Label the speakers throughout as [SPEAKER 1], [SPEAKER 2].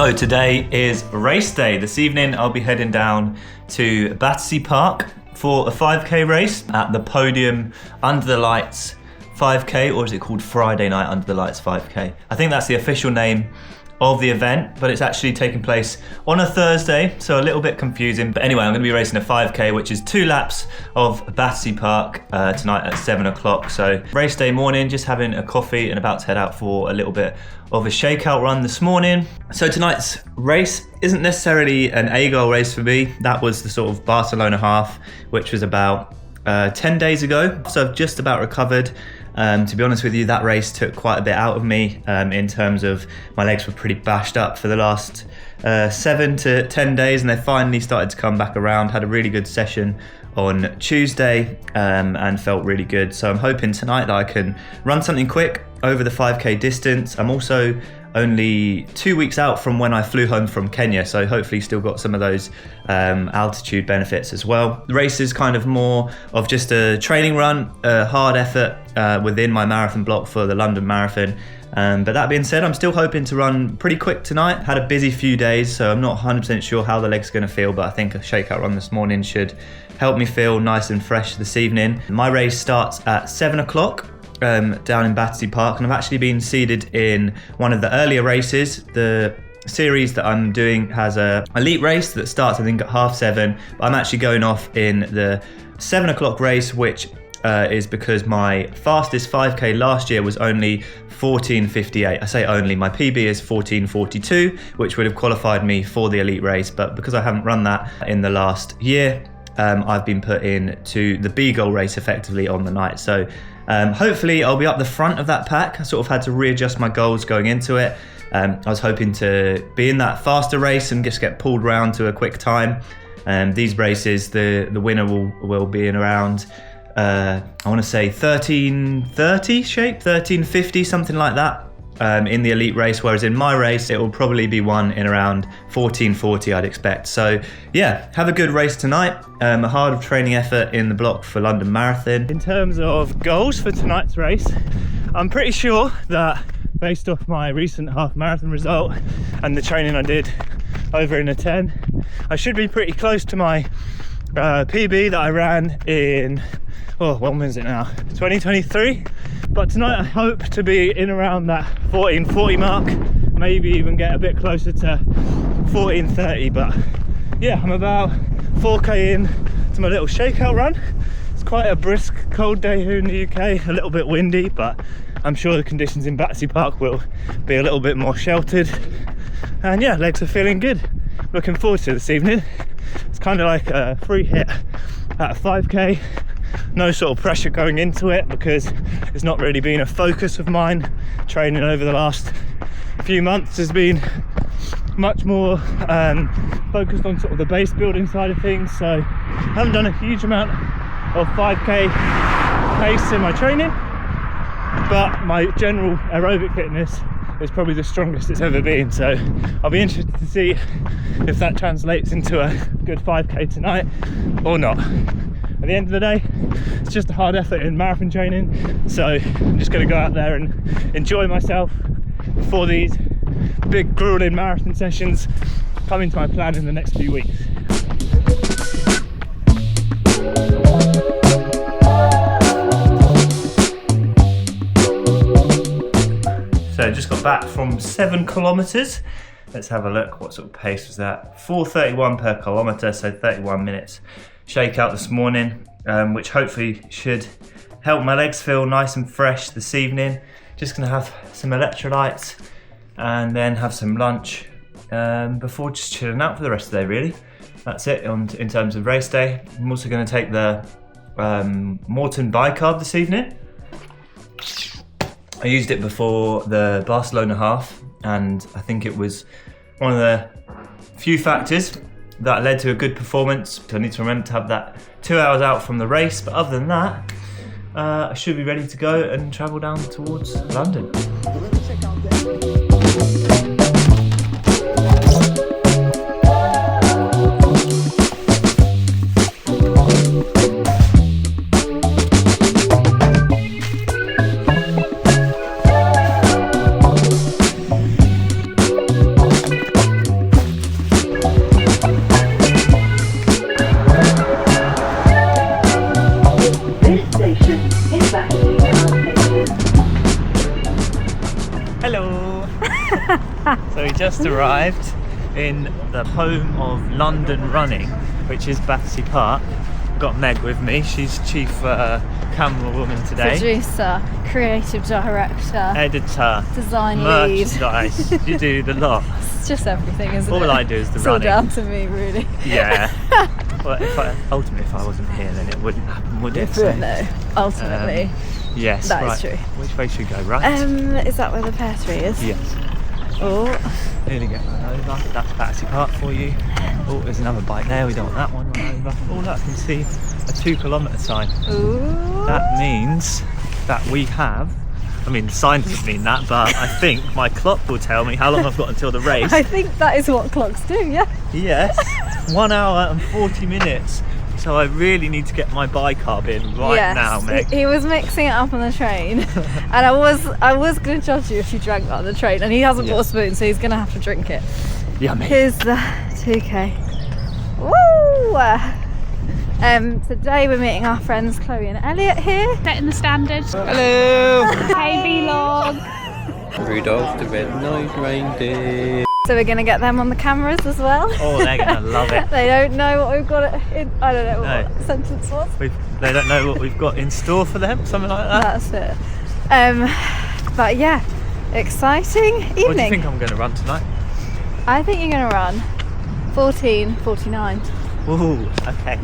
[SPEAKER 1] So today is race day. This evening I'll be heading down to Battersea Park for a 5k race at the Podium Under the Lights 5k, or is it called Friday Night Under the Lights 5k? I think that's the official name of the event, but it's actually taking place on a Thursday, so a little bit confusing. But anyway, I'm going to be racing a 5k, which is 2 laps of Battersea Park tonight at 7 o'clock. So race day morning, just having a coffee and about to head out for a little bit of a shakeout run this morning. So tonight's race isn't necessarily an A-goal race for me. That was the sort of Barcelona half, which was about 10 days ago. So I've just about recovered. To be honest with you, that race took quite a bit out of me in terms of my legs were pretty bashed up for the last 7 to 10 days, and they finally started to come back around. Had a really good session on Tuesday and felt really good. So I'm hoping tonight that I can run something quick over the 5k distance. I'm also only 2 weeks out from when I flew home from Kenya, so hopefully still got some of those altitude benefits as well. The race is kind of more of just a training run, a hard effort within my marathon block for the London Marathon. But that being said, I'm still hoping to run pretty quick tonight. Had a busy few days, so I'm not 100% sure how the legs are going to feel, but I think a shakeout run this morning should help me feel nice and fresh this evening. My race starts at 7 o'clock. Down in Battersea Park, and I've actually been seeded in one of the earlier races. The series that I'm doing has a elite race that starts I think at 7:30, but I'm actually going off in the 7 o'clock race, which is because my fastest 5k last year was only 14:58. I say only, my PB is 14:42, which would have qualified me for the elite race, but because I haven't run that in the last year, I've been put in to the B-goal race effectively on the night. So hopefully I'll be up the front of that pack. I sort of had to readjust my goals going into it. I was hoping to be in that faster race and just get pulled round to a quick time. These races, the winner will be in around, I want to say 13:30 shape, 13:50, something like that. In the elite race, whereas in my race it will probably be one in around 14:40 I'd expect. So yeah, have a good race tonight. A hard training effort in the block for London Marathon. In terms of goals for tonight's race, I'm pretty sure that based off my recent half marathon result and the training I did over in a 10, I should be pretty close to my PB that I ran in, when was it now? 2023. But tonight I hope to be in around that 14:40 mark, maybe even get a bit closer to 14:30. But yeah, I'm about 4k in to my little shakeout run. It's quite a brisk, cold day here in the UK, a little bit windy, but I'm sure the conditions in Battersea Park will be a little bit more sheltered. And yeah, legs are feeling good. Looking forward to this evening. It's kind of like a free hit at a 5k. No sort of pressure going into it because it's not really been a focus of mine. Training over the last few months has been much more focused on sort of the base building side of things, so I haven't done a huge amount of 5k pace in my training, but my general aerobic fitness is probably the strongest it's ever been, so I'll be interested to see if that translates into a good 5k tonight or not. At the end of the day, it's just a hard effort in marathon training, so I'm just going to go out there and enjoy myself before these big grueling marathon sessions come into my plan in the next few weeks. So just got back from 7 kilometers. Let's have a look. What sort of pace was that? 4:31 per kilometer, so 31 minutes shakeout this morning, which hopefully should help my legs feel nice and fresh this evening. Just gonna have some electrolytes and then have some lunch before just chilling out for the rest of the day, really. That's it in terms of race day. I'm also gonna take the Morton bicarb this evening. I used it before the Barcelona half, and I think it was one of the few factors that led to a good performance. So I need to remember to have that 2 hours out from the race, but other than that, I should be ready to go and travel down towards London. just arrived in the home of London running, which is Battersea Park. I've got Meg with me. She's chief camera woman today.
[SPEAKER 2] Producer, creative director,
[SPEAKER 1] editor,
[SPEAKER 2] design lead.
[SPEAKER 1] Merchandise. You do the lot.
[SPEAKER 2] It's just everything, isn't it?
[SPEAKER 1] All I do is the
[SPEAKER 2] it's
[SPEAKER 1] running.
[SPEAKER 2] all down to me, really.
[SPEAKER 1] Yeah. Well, ultimately, if I wasn't here, then it wouldn't happen, would it?
[SPEAKER 2] So, no, ultimately.
[SPEAKER 1] Yes.
[SPEAKER 2] That
[SPEAKER 1] right.
[SPEAKER 2] is true.
[SPEAKER 1] Which way should we go? Right.
[SPEAKER 2] Is that where the pear tree is?
[SPEAKER 1] Yes.
[SPEAKER 2] Oh.
[SPEAKER 1] Nearly get run over. That's Battersea Park for you. Oh, there's another bike there. We don't want that one run over. Oh, look, I can see a 2 kilometre sign.
[SPEAKER 2] Ooh.
[SPEAKER 1] That means that we have. I mean, the sign doesn't mean that, but I think my clock will tell me how long I've got until the race.
[SPEAKER 2] I think that is what clocks do, yeah.
[SPEAKER 1] Yes. 1 hour and 40 minutes. So I really need to get my bicarb in right now, Meg.
[SPEAKER 2] He was mixing it up on the train, and I was going to judge you if you drank that on the train, and he hasn't bought a spoon, so he's going to have to drink it.
[SPEAKER 1] Yummy.
[SPEAKER 2] Here's the 2K. Woo! Today we're meeting our friends Chloe and Elliot here.
[SPEAKER 3] Setting the standard.
[SPEAKER 1] Hello.
[SPEAKER 3] Hey vlog.
[SPEAKER 4] Rudolph the red-nosed reindeer.
[SPEAKER 2] So we're going to get them on the cameras as well.
[SPEAKER 1] Oh, they're going to love it.
[SPEAKER 2] They don't know what we've got in, I don't know what
[SPEAKER 1] No.
[SPEAKER 2] the sentence was.
[SPEAKER 1] They don't know what we've got in store for them, something like that.
[SPEAKER 2] That's it. But yeah, exciting evening.
[SPEAKER 1] What do you think I'm going to run tonight?
[SPEAKER 2] I think you're going to run 14:49.
[SPEAKER 1] Ooh, okay.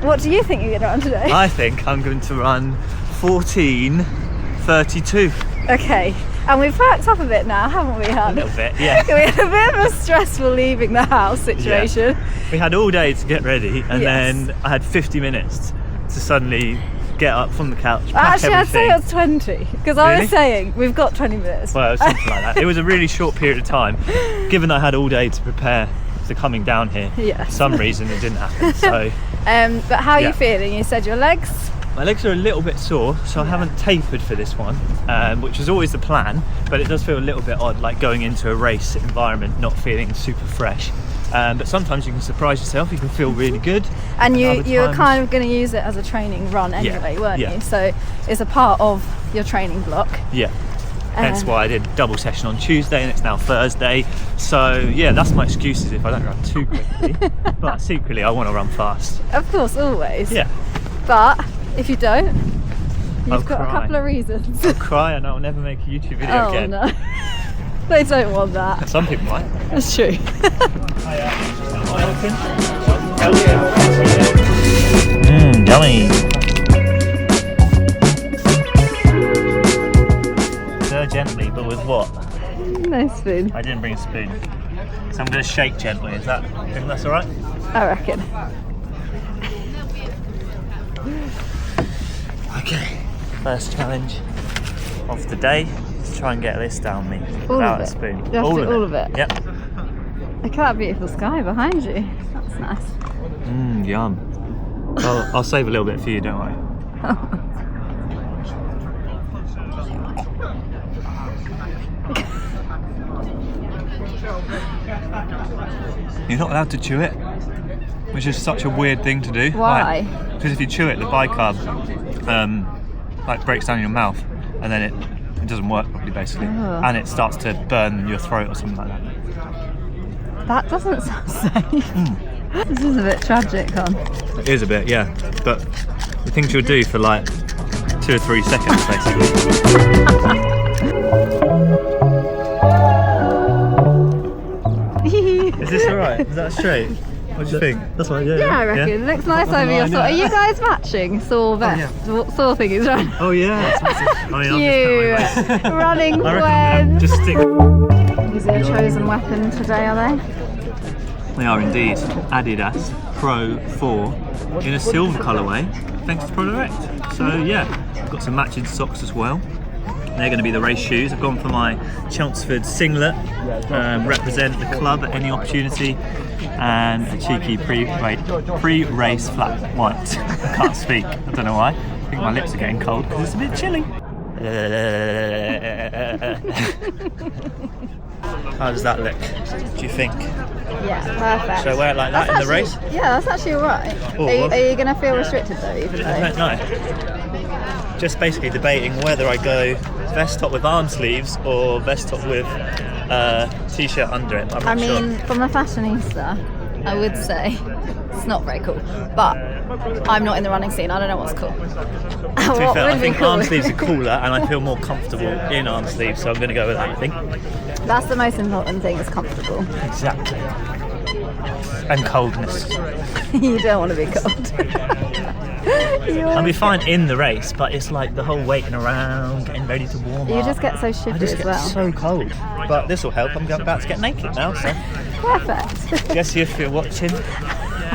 [SPEAKER 2] What do you think you're going to run today?
[SPEAKER 1] I think I'm going to run 14:32.
[SPEAKER 2] Okay, and we've packed up a bit now, haven't we,
[SPEAKER 1] A
[SPEAKER 2] hon?
[SPEAKER 1] little bit, yeah.
[SPEAKER 2] We had a bit of a stressful leaving the house situation.
[SPEAKER 1] We had all day to get ready, and
[SPEAKER 2] Yes.
[SPEAKER 1] then I had 50 minutes to suddenly get up from the couch, pack
[SPEAKER 2] Actually, I'd say
[SPEAKER 1] everything.
[SPEAKER 2] it was 20, because I
[SPEAKER 1] Really?
[SPEAKER 2] was saying we've got 20 minutes.
[SPEAKER 1] Well, something like that. It was a really short period of time, given I had all day to prepare for coming down here.
[SPEAKER 2] Yes.
[SPEAKER 1] For some reason it didn't happen, so.
[SPEAKER 2] But how are
[SPEAKER 1] Yeah.
[SPEAKER 2] you feeling? You said your legs?
[SPEAKER 1] My legs are a little bit sore, so I haven't tapered for this one, which was always the plan, but it does feel a little bit odd, like going into a race environment not feeling super fresh. But sometimes you can surprise yourself, you can feel really good.
[SPEAKER 2] And you
[SPEAKER 1] other
[SPEAKER 2] were
[SPEAKER 1] times-
[SPEAKER 2] kind of going to use it as a training run anyway, weren't
[SPEAKER 1] yeah.
[SPEAKER 2] you? So it's a part of your training block.
[SPEAKER 1] Yeah. Hence
[SPEAKER 2] Um,
[SPEAKER 1] why I did double session on Tuesday and it's now Thursday. So yeah, that's my excuses if I don't run too quickly. But secretly I want to run fast.
[SPEAKER 2] Of course, always.
[SPEAKER 1] Yeah.
[SPEAKER 2] But if you don't, you've
[SPEAKER 1] I'll
[SPEAKER 2] got a
[SPEAKER 1] cry.
[SPEAKER 2] couple of reasons.
[SPEAKER 1] I'll cry and I'll never make a YouTube video
[SPEAKER 2] Oh
[SPEAKER 1] again.
[SPEAKER 2] no. They don't want that.
[SPEAKER 1] Some people might.
[SPEAKER 2] That's true.
[SPEAKER 1] Yummy. Stir gently, but with what?
[SPEAKER 2] No spoon,
[SPEAKER 1] I didn't bring a spoon. So I'm going to shake gently. Is that? Think that's all right?
[SPEAKER 2] I reckon.
[SPEAKER 1] Okay. First challenge of the day is try and get this down me
[SPEAKER 2] All
[SPEAKER 1] without
[SPEAKER 2] of
[SPEAKER 1] a
[SPEAKER 2] it.
[SPEAKER 1] spoon.
[SPEAKER 2] You have to do all of it.
[SPEAKER 1] Yep.
[SPEAKER 2] Look at that beautiful sky behind you. That's nice.
[SPEAKER 1] Yum. I'll save a little bit for you, don't worry. You're not allowed to chew it, which is such a weird thing to do.
[SPEAKER 2] Why?
[SPEAKER 1] Because if you chew it, the bicarb like breaks down in your mouth, and then it doesn't work properly, basically, and it starts to burn your throat or something like that.
[SPEAKER 2] That doesn't sound safe. This is a bit tragic, hon.
[SPEAKER 1] It is a bit, yeah, but the things you'll do for like 2 or 3 seconds, basically. Is this alright? Is that straight? What do you think? That's right, yeah.
[SPEAKER 2] Yeah, I reckon. It looks nice over your sword. Are you guys matching? Saw vest. Saw thing is right.
[SPEAKER 1] Oh yeah. I mean,
[SPEAKER 2] Cute. Running
[SPEAKER 1] I reckon I'm
[SPEAKER 2] friends.
[SPEAKER 1] just stick.
[SPEAKER 2] Is it a chosen weapon today, are they?
[SPEAKER 1] They are indeed Adidas Pro 4 in a silver colourway, thanks to Pro Direct. So yeah, I've got some matching socks as well. They're going to be the race shoes. I've gone for my Chelmsford singlet, represent the club at any opportunity, and a cheeky pre-race flat white. I can't speak, I don't know why. I think my lips are getting cold because it's a bit chilly. How does that look, do you think?
[SPEAKER 2] Yeah, perfect.
[SPEAKER 1] Should I wear it like that
[SPEAKER 2] That's
[SPEAKER 1] in the race?
[SPEAKER 2] actually- Yeah, that's actually alright.
[SPEAKER 1] Oh,
[SPEAKER 2] Are you going to feel restricted though, even
[SPEAKER 1] I
[SPEAKER 2] though?
[SPEAKER 1] don't know. Just basically debating whether I go vest top with arm sleeves or vest top with t-shirt under it. I'm
[SPEAKER 2] I
[SPEAKER 1] not
[SPEAKER 2] mean,
[SPEAKER 1] sure.
[SPEAKER 2] from a fashionista, I would say it's not very cool. But I'm not in the running scene. I don't know what's cool.
[SPEAKER 1] To be fair, I think arm sleeves are cooler, and I feel more comfortable in arm sleeves, so I'm going to go with that, I think.
[SPEAKER 2] That's the most important thing, is comfortable.
[SPEAKER 1] Exactly. And coldness.
[SPEAKER 2] You don't want to be cold.
[SPEAKER 1] I'll be fine in the race, but it's like the whole waiting around, getting ready to warm up.
[SPEAKER 2] You just get so
[SPEAKER 1] I
[SPEAKER 2] shivery
[SPEAKER 1] just
[SPEAKER 2] as
[SPEAKER 1] get
[SPEAKER 2] well.
[SPEAKER 1] so cold. But this will help. I'm about to get naked now, so
[SPEAKER 2] Perfect.
[SPEAKER 1] guess if you're watching,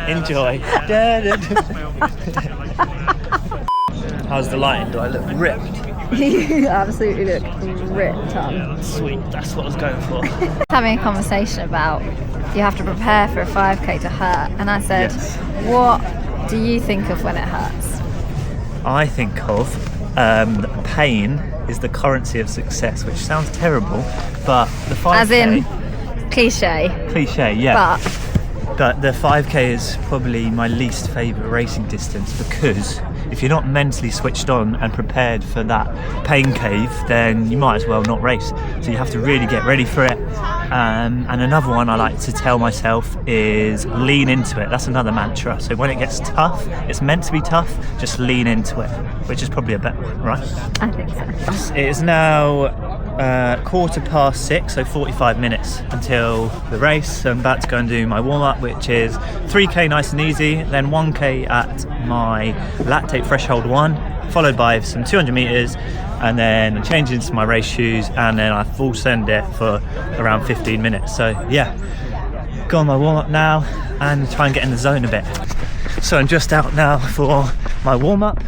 [SPEAKER 1] enjoy. How's the lighting? Do I look ripped?
[SPEAKER 2] You absolutely look ripped on.
[SPEAKER 1] Sweet, that's what I was going for.
[SPEAKER 2] Having a conversation about you have to prepare for a 5k to hurt, and I said,
[SPEAKER 1] Yes.
[SPEAKER 2] what do you think of when it hurts?
[SPEAKER 1] I think of pain is the currency of success, which sounds terrible, but the 5k...
[SPEAKER 2] As in cliche,
[SPEAKER 1] cliche, yeah.
[SPEAKER 2] but
[SPEAKER 1] The 5k is probably my least favourite racing distance, because if you're not mentally switched on and prepared for that pain cave, then you might as well not race. So you have to really get ready for it. And another one I like to tell myself is lean into it. That's another mantra. So when it gets tough, it's meant to be tough, just lean into it, which is probably a better one, right?
[SPEAKER 2] I think so.
[SPEAKER 1] It is now 6:15, so 45 minutes until the race. I'm about to go and do my warm-up, which is 3k nice and easy, then 1k at my lactate threshold 1, followed by some 200 meters, and then change into my race shoes, and then I full send it for around 15 minutes. So yeah, go on my warm-up now and try and get in the zone a bit. So I'm just out now for my warm-up,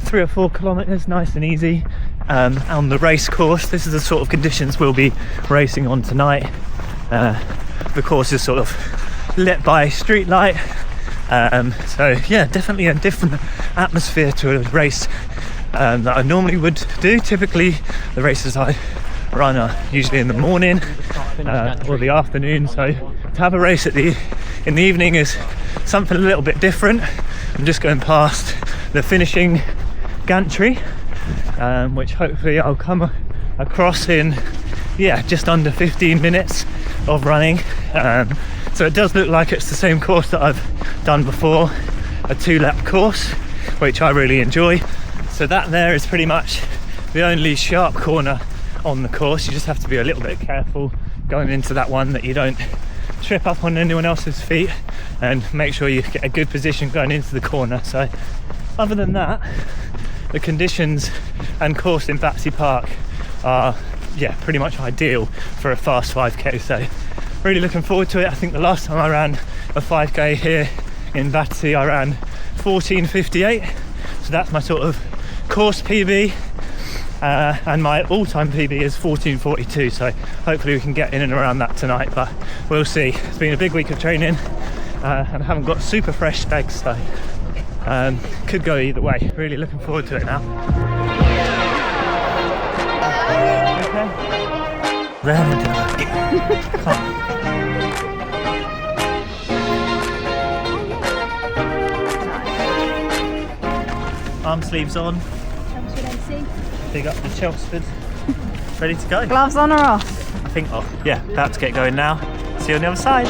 [SPEAKER 1] 3 or 4 kilometers, nice and easy. On the race course. This is the sort of conditions we'll be racing on tonight. The course is sort of lit by street light, so yeah, definitely a different atmosphere to a race that I normally would do. Typically the races I run are usually in the morning or the afternoon, so to have a race in the evening is something a little bit different. I'm just going past the finishing gantry, which hopefully I'll come across in just under 15 minutes of running. So it does look like it's the same course that I've done before, a 2-lap course, which I really enjoy. So that there is pretty much the only sharp corner on the course. You just have to be a little bit careful going into that one, that you don't trip up on anyone else's feet, and make sure you get a good position going into the corner. So other than that, the conditions and course in Battersea Park are pretty much ideal for a fast 5k, so really looking forward to it. I think the last time I ran a 5k here in Battersea, I ran 14:58, so that's my sort of course PB, and my all-time PB is 14:42, so hopefully we can get in and around that tonight, but we'll see. It's been a big week of training, and I haven't got super fresh legs, so could go either way. Really looking forward to it now. Okay. Ready to come on. Arm sleeves on. Big up the Chelmsford. Ready to go.
[SPEAKER 2] Gloves on or off?
[SPEAKER 1] I think off. Yeah, about to get going now. See you on the other side.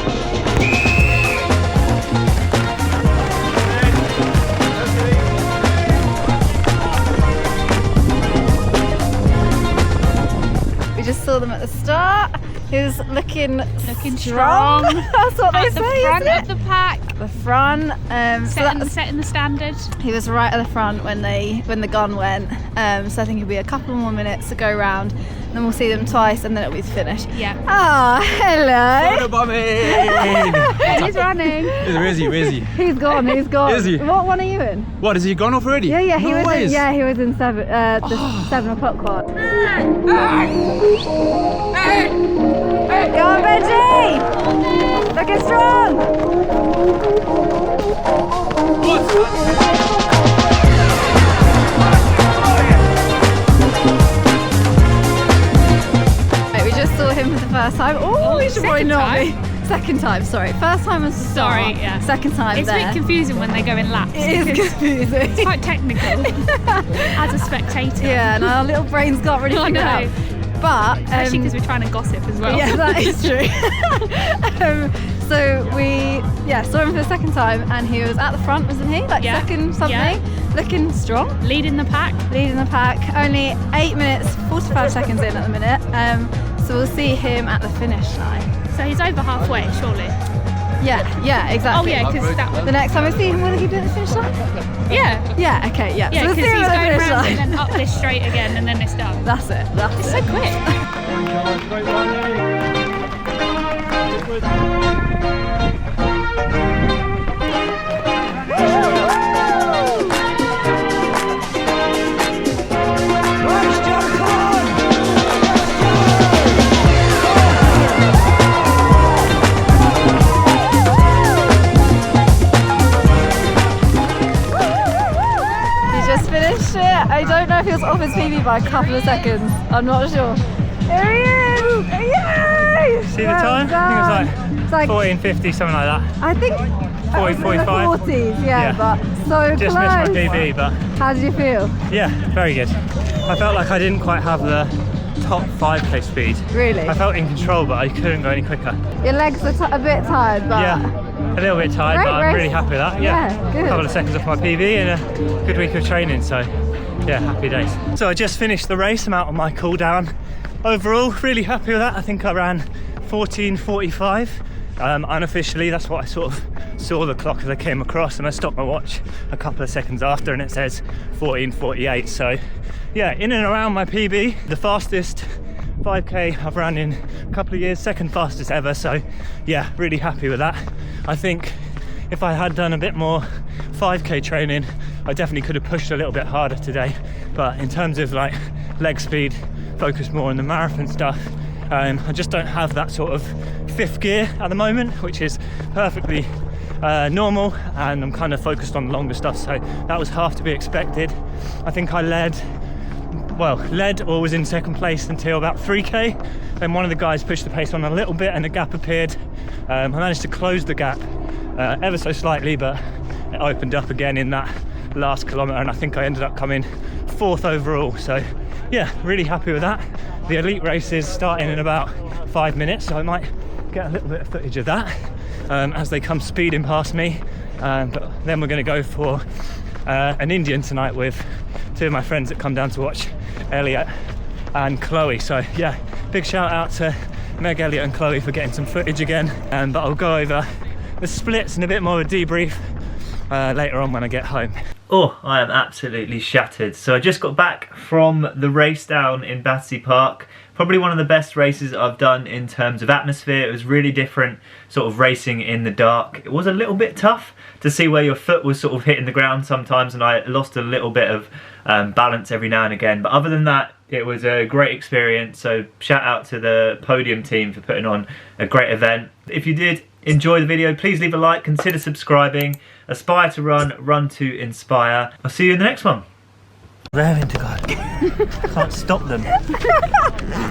[SPEAKER 2] We just saw them at the start. He was looking
[SPEAKER 3] strong.
[SPEAKER 2] That's what they
[SPEAKER 3] At the
[SPEAKER 2] say,
[SPEAKER 3] front
[SPEAKER 2] isn't
[SPEAKER 3] of
[SPEAKER 2] it?
[SPEAKER 3] the pack,
[SPEAKER 2] The front.
[SPEAKER 3] setting the standard.
[SPEAKER 2] He was right at the front when the gun went. So I think it'll be a couple more minutes to go round. Then we'll see them twice, and then it'll be finished.
[SPEAKER 3] Yeah.
[SPEAKER 2] Ah, hello.
[SPEAKER 3] He's running.
[SPEAKER 4] Where is he?
[SPEAKER 2] He's gone.
[SPEAKER 4] Is he?
[SPEAKER 2] What one are you in?
[SPEAKER 4] What, is he gone off already?
[SPEAKER 2] Yeah, he
[SPEAKER 4] No
[SPEAKER 2] was.
[SPEAKER 4] ways.
[SPEAKER 2] He was in the 7 o'clock one. Go on, Reggie! Looking strong! Right, we just saw him for the first time. Oh, we should probably
[SPEAKER 3] second
[SPEAKER 2] not
[SPEAKER 3] time?
[SPEAKER 2] be. Second time, sorry. First time was the start.
[SPEAKER 3] Sorry, yeah.
[SPEAKER 2] Second time
[SPEAKER 3] It's a
[SPEAKER 2] there.
[SPEAKER 3] bit confusing when they go in laps.
[SPEAKER 2] It is
[SPEAKER 3] because
[SPEAKER 2] confusing.
[SPEAKER 3] It's quite technical as a spectator.
[SPEAKER 2] Yeah, and our little brains got really
[SPEAKER 3] I
[SPEAKER 2] figured
[SPEAKER 3] know.
[SPEAKER 2] out. But
[SPEAKER 3] Especially because we're trying to gossip as well.
[SPEAKER 2] yeah, that is true. So we saw him for the second time, and he was at the front, wasn't he? Like second something, looking strong.
[SPEAKER 3] Leading the pack.
[SPEAKER 2] Only 8 minutes 45 seconds in at the minute. So we'll see him at the finish line.
[SPEAKER 3] So he's over halfway, surely.
[SPEAKER 2] Yeah, exactly.
[SPEAKER 3] Oh yeah, because that
[SPEAKER 2] The next time I see him, will he be at the finish line?
[SPEAKER 3] Yeah.
[SPEAKER 2] Yeah, okay, yeah.
[SPEAKER 3] Yeah,
[SPEAKER 2] So we'll
[SPEAKER 3] because
[SPEAKER 2] see him
[SPEAKER 3] he's
[SPEAKER 2] at the
[SPEAKER 3] going
[SPEAKER 2] finish
[SPEAKER 3] round
[SPEAKER 2] line.
[SPEAKER 3] and then up this straight again, and then it's done.
[SPEAKER 2] That's it.
[SPEAKER 3] It's so quick.
[SPEAKER 2] Finished it. I don't know if he was off his PB by a couple of seconds. I'm not sure. There he is! Yay!
[SPEAKER 5] See the time? I think it was like 14:50, something like that.
[SPEAKER 2] I think
[SPEAKER 5] 45.
[SPEAKER 2] 40s, yeah, but so
[SPEAKER 5] Just
[SPEAKER 2] close.
[SPEAKER 5] missed my PB, but
[SPEAKER 2] How did you feel?
[SPEAKER 5] yeah, very good. I felt like I didn't quite have the top 5k speed.
[SPEAKER 2] Really?
[SPEAKER 5] I felt in control, but I couldn't go any quicker.
[SPEAKER 2] Your legs are a bit tired, but
[SPEAKER 5] Yeah, a little bit tired,
[SPEAKER 2] Great
[SPEAKER 5] but I'm
[SPEAKER 2] race.
[SPEAKER 5] really happy with that.
[SPEAKER 2] Yeah, good.
[SPEAKER 5] A couple of seconds off my PB and a good week of training, so yeah, happy days. So I just finished the race, I'm out on my cool down. Overall, really happy with that. I think I ran 14:45. Unofficially, that's what I sort of saw the clock as I came across, and I stopped my watch a couple of seconds after and it says 14:48. So yeah, in and around my PB, the fastest 5k I've run in a couple of years, second fastest ever, so yeah, really happy with that. I think if I had done a bit more 5k training, I definitely could have pushed a little bit harder today, but in terms of like leg speed, focus more on the marathon stuff. I just don't have that sort of fifth gear at the moment, which is perfectly normal, and I'm kind of focused on longer stuff, so that was half to be expected. I think I led or was in second place until about 3k. Then one of the guys pushed the pace on a little bit and a gap appeared. I managed to close the gap ever so slightly, but it opened up again in that last kilometre, and I think I ended up coming 4th overall. So yeah, really happy with that. The elite race is starting in about 5 minutes, so I might get a little bit of footage of that as they come speeding past me. But then we're going to go for an Indian tonight with 2 of my friends that come down to watch, Elliot and Chloe. So yeah, big shout out to Meg, Elliot and Chloe for getting some footage again. But I'll go over the splits and a bit more of a debrief later on when I get home.
[SPEAKER 1] Oh, I am absolutely shattered. So I just got back from the race down in Battersea Park. Probably one of the best races I've done in terms of atmosphere. It was really different, sort of racing in the dark. It was a little bit tough to see where your foot was sort of hitting the ground sometimes, and I lost a little bit of balance every now and again. But other than that, it was a great experience. So shout out to the podium team for putting on a great event. If you did enjoy the video, please leave a like, consider subscribing. Aspire to run, run to inspire. I'll see you in the next one. Raring to go. Can't stop them.